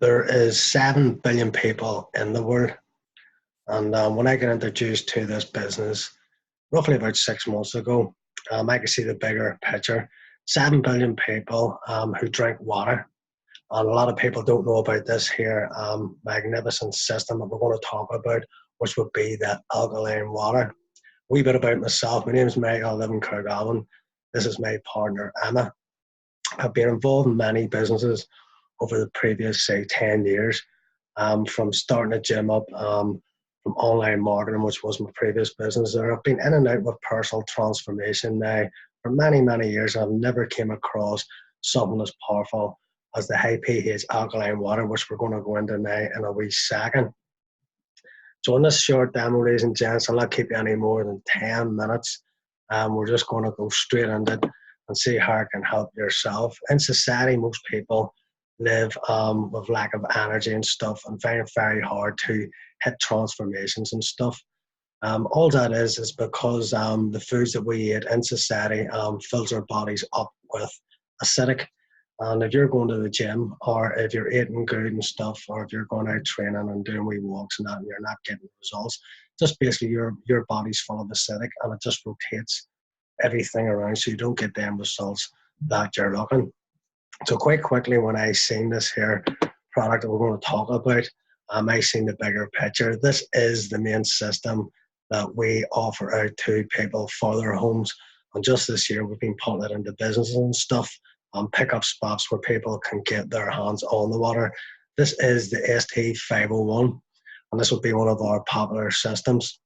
There is 7 billion people in the world. And when I got introduced to this business, roughly about 6 months ago, I could see the bigger picture. 7 billion people who drink water. And a lot of people don't know about this here magnificent system that we're going to talk about, which would be the alkaline water. A wee bit about myself. My name is Mike. I live in Kangen. This is my partner, Emma. I've been involved in many businesses over the previous, say, 10 years, from starting a gym up, from online marketing, which was my previous business there. I've been in and out with personal transformation now for many, many years. I've never came across something as powerful as the high pH alkaline water, which we're going to go into now in a wee second. So in this short demo, ladies and gents, I'll not keep you any more than 10 minutes. We're just going to go straight into it and see how it can help yourself. In society, most people live with lack of energy and stuff and find it very hard to hit transformations and stuff. All that is because the foods that we eat in society fills our bodies up with acidic. And if you're going to the gym, or if you're eating good and stuff, or if you're going out training and doing wee walks and that, and you're not getting results, just basically your body's full of acidic, and it just rotates everything around, so you don't get them results that you're looking. So quite quickly, when I seen this here product that we're going to talk about, I seen the bigger picture. This is the main system that we offer out to people for their homes. And just this year, we've been putting it into businesses and stuff, pick up spots where people can get their hands on the water. This is the ST501, and this will be one of our popular systems.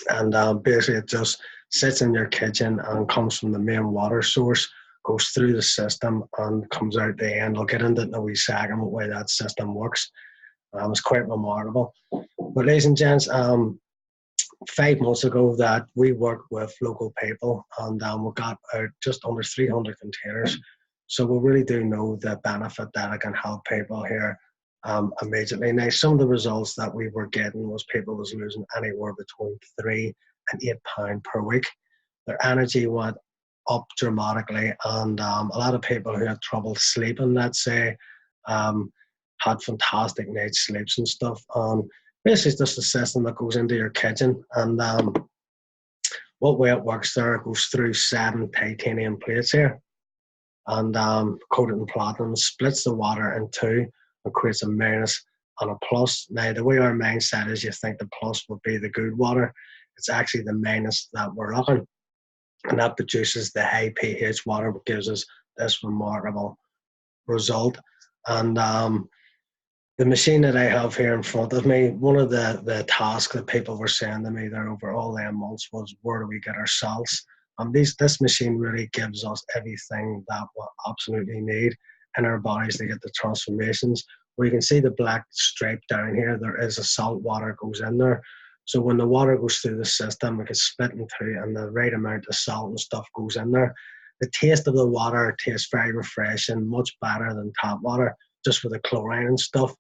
And basically, it just sits in your kitchen and comes from the main water source, goes through the system and comes out the end. I'll get into it in a wee second what way that system works. It's quite remarkable. But ladies and gents, 5 months ago that we worked with local people, and we got out just under 300 containers. So we really do know the benefit that it can help people here immediately. Now, some of the results that we were getting was people was losing anywhere between 3 and 8 pounds per week. Their energy went up dramatically, and a lot of people who had trouble sleeping, let's say, had fantastic night's sleeps and stuff. Basically, it's just a system that goes into your kitchen, and what way it works there, it goes through 7 titanium plates here, and coated in platinum, splits the water in 2 and creates a minus and a plus. Now, the way our mindset is, you think the plus would be the good water. It's actually the minus that we're looking, and that produces the high pH water, which gives us this remarkable result. And the machine that I have here in front of me, one of the tasks that people were saying to me there over all them months was, where do we get our salts? This machine really gives us everything that we absolutely need in our bodies to get the transformations. Where you can see the black stripe down here, there is a salt water goes in there. So when the water goes through the system, it gets split in 2 and the right amount of salt and stuff goes in there. The taste of the water tastes very refreshing, much better than tap water, just with the chlorine and stuff.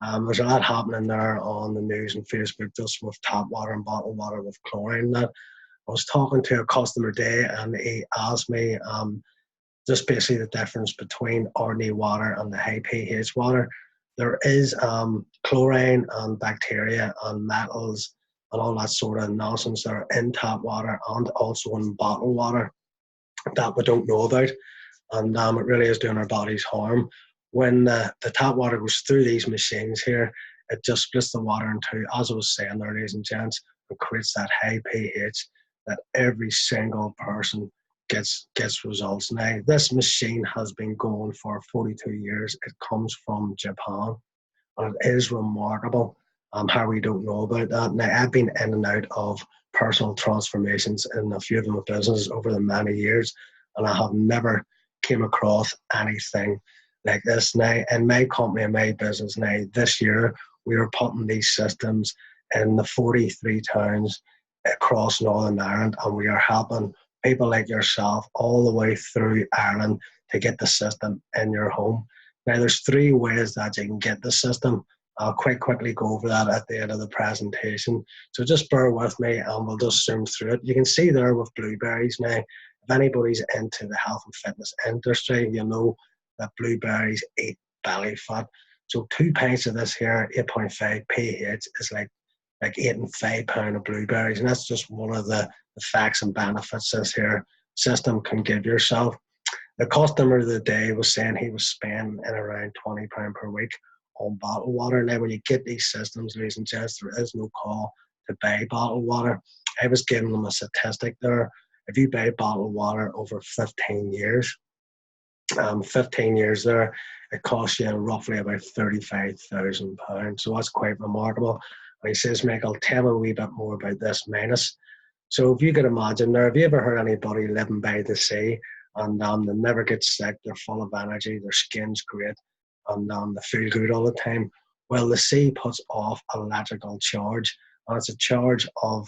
There's a lot happening there on the news and Facebook just with tap water and bottled water with chlorine. That I was talking to a customer today, and he asked me just basically the difference between ordinary water and the high pH water. There is chlorine and bacteria and metals and all that sort of nonsense that are in tap water and also in bottled water that we don't know about, and it really is doing our bodies harm. When the tap water goes through these machines here, it just splits the water in 2, as I was saying there, ladies and gents, and creates that high pH that every single person gets results. Now, this machine has been going for 42 years. It comes from Japan, and it is remarkable how we don't know about that. Now, I've been in and out of personal transformations in a few of my businesses over the many years, and I have never came across anything like this. Now, in my company, in my business now, this year, we are putting these systems in the 43 towns across Northern Ireland, and we are helping people like yourself all the way through Ireland to get the system in your home. Now, there's 3 ways that you can get the system. I'll quite quickly go over that at the end of the presentation. So just bear with me and we'll just zoom through it. You can see there with blueberries now, if anybody's into the health and fitness industry, you know that blueberries eat belly fat. So 2 pints of this here, 8.5 pH, is like 8 and 5 pound of blueberries, and that's just one of the facts and benefits this here system can give yourself. The customer of the day was saying he was spending in around £20 per week on bottled water. Now, when you get these systems, ladies and gents, there is no call to buy bottled water. I was giving them a statistic there. If you buy bottled water over 15 years, 15 years there, it costs you roughly about £35,000. So that's quite remarkable. And he says, Michael, tell me a wee bit more about this minus. So if you could imagine there, have you ever heard anybody living by the sea and they never get sick, they're full of energy, their skin's great, and they feel good all the time? Well, the sea puts off electrical charge, and it's a charge of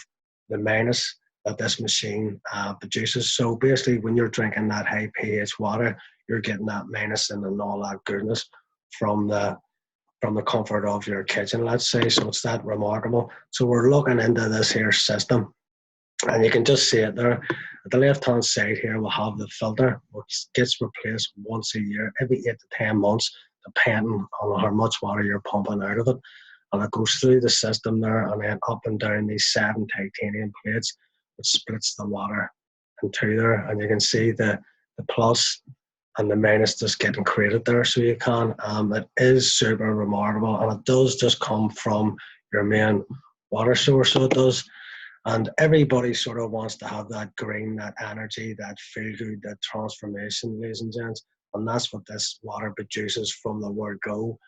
the minus that this machine produces. So basically, when you're drinking that high pH water, you're getting that minus and all that goodness from the comfort of your kitchen, let's say. So it's that remarkable. So we're looking into this here system, and you can just see it there. At the left-hand side here, we'll have the filter, which gets replaced once a year, every 8 to 10 months, depending on how much water you're pumping out of it. And it goes through the system there and then up and down these 7 titanium plates, which splits the water in two there. And you can see the plus and the minus just getting created there. So you can, it is super remarkable, and it does just come from your main water source. So it does. And everybody sort of wants to have that green, that energy, that feel good, that transformation, ladies and gents. And that's what this water produces from the word go.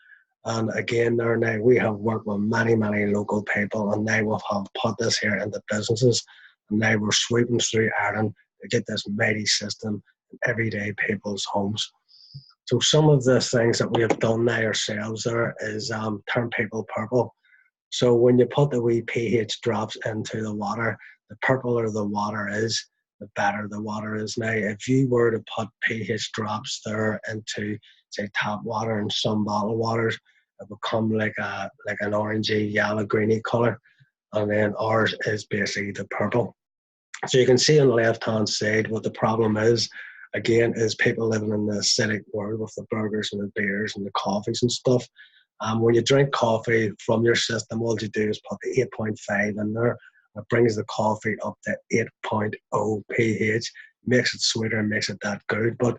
And again, there now we have worked with many, many local people, and they will have put this here into businesses. And they were sweeping through Ireland to get this mighty system in everyday people's homes. So some of the things that we have done now ourselves there is turn people purple. So when you put the wee pH drops into the water, the purpler the water is, the better the water is. Now, if you were to put pH drops there into, say, tap water and some bottled waters, it would come like an orangey, yellow, greeny colour. And then ours is basically the purple. So you can see on the left-hand side what the problem is. Again, is people living in the acidic world with the burgers and the beers and the coffees and stuff. When you drink coffee from your system, all you do is put the 8.5 in there. It brings the coffee up to 8.0 pH, makes it sweeter and makes it that good. But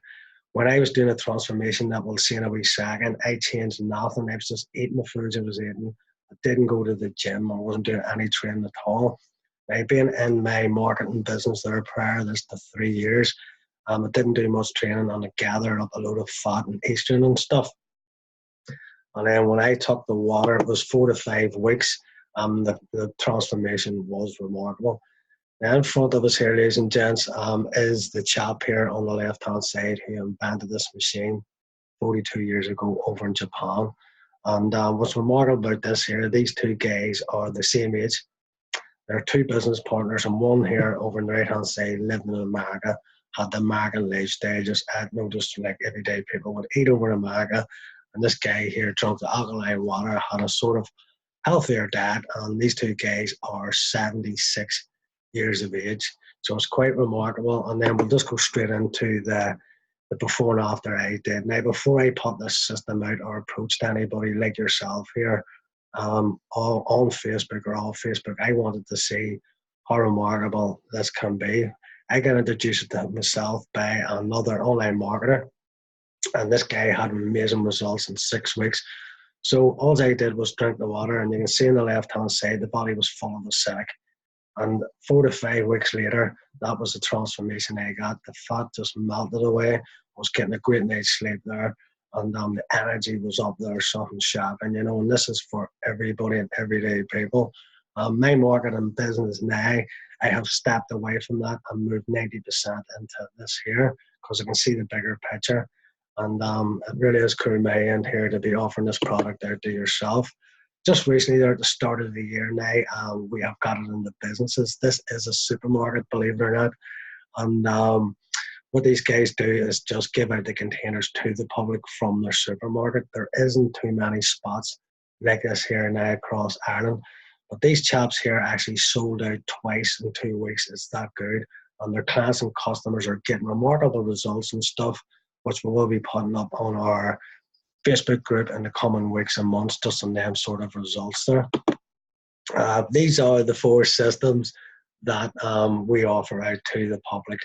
when I was doing a transformation that we'll see in a wee second, I changed nothing. I was just eating the foods I was eating. I didn't go to the gym. I wasn't doing any training at all. Now, being in my marketing business there prior this to 3 years, I didn't do much training, and I gathered up a load of fat and estrogen and stuff. And then when I took the water, it was 4 to 5 weeks. The transformation was remarkable. Now in front of us here, ladies and gents, is the chap here on the left-hand side who invented this machine 42 years ago over in Japan. And what's remarkable about this here, these two guys are the same age. They're two business partners, and one here over on the right-hand side living in America, had the American lifestyle. Just noticed like everyday people would eat over in America. And this guy here drank the alkaline water, had a sort of healthier diet, and these two guys are 76 years of age. So it's quite remarkable. And then we'll just go straight into the before and after I did. Now, before I put this system out or approached anybody like yourself here on Facebook or off Facebook, I wanted to see how remarkable this can be. I got introduced to myself by another online marketer, and this guy had amazing results in 6 weeks. So all I did was drink the water, and you can see on the left-hand side, the body was full of acidic. And 4 to 5 weeks later, that was the transformation I got. The fat just melted away. I was getting a great night's sleep there, and the energy was up there, something shocking, and this is for everybody and everyday people. My marketing business now, I have stepped away from that and moved 90% into this here, because I can see the bigger picture. And it really is cool my end here to be offering this product out to yourself. Just recently there at the start of the year now, we have got it in the businesses. This is a supermarket, believe it or not. And what these guys do is just give out the containers to the public from their supermarket. There isn't too many spots like this here now across Ireland. But these chaps here actually sold out twice in 2 weeks. It's that good. And their clients and customers are getting remarkable results and stuff, which we will be putting up on our Facebook group in the coming weeks and months, just on them sort of results there. These are the four systems that we offer out to the public.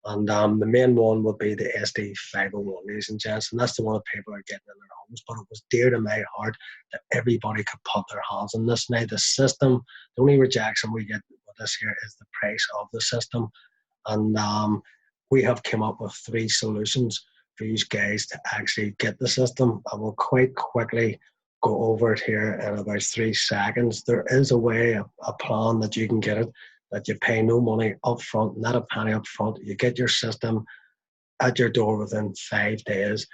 And the main one would be the SD501, ladies and gents, and that's the one that people are getting in their homes. But it was dear to my heart that everybody could put their hands on this. Now, the system, the only rejection we get with this here is the price of the system. And we have come up with three solutions for you guys to actually get the system. I will quite quickly go over it here in about 3 seconds. There is a way, a plan that you can get it, that you pay no money up front, not a penny up front. You get your system at your door within 5 days.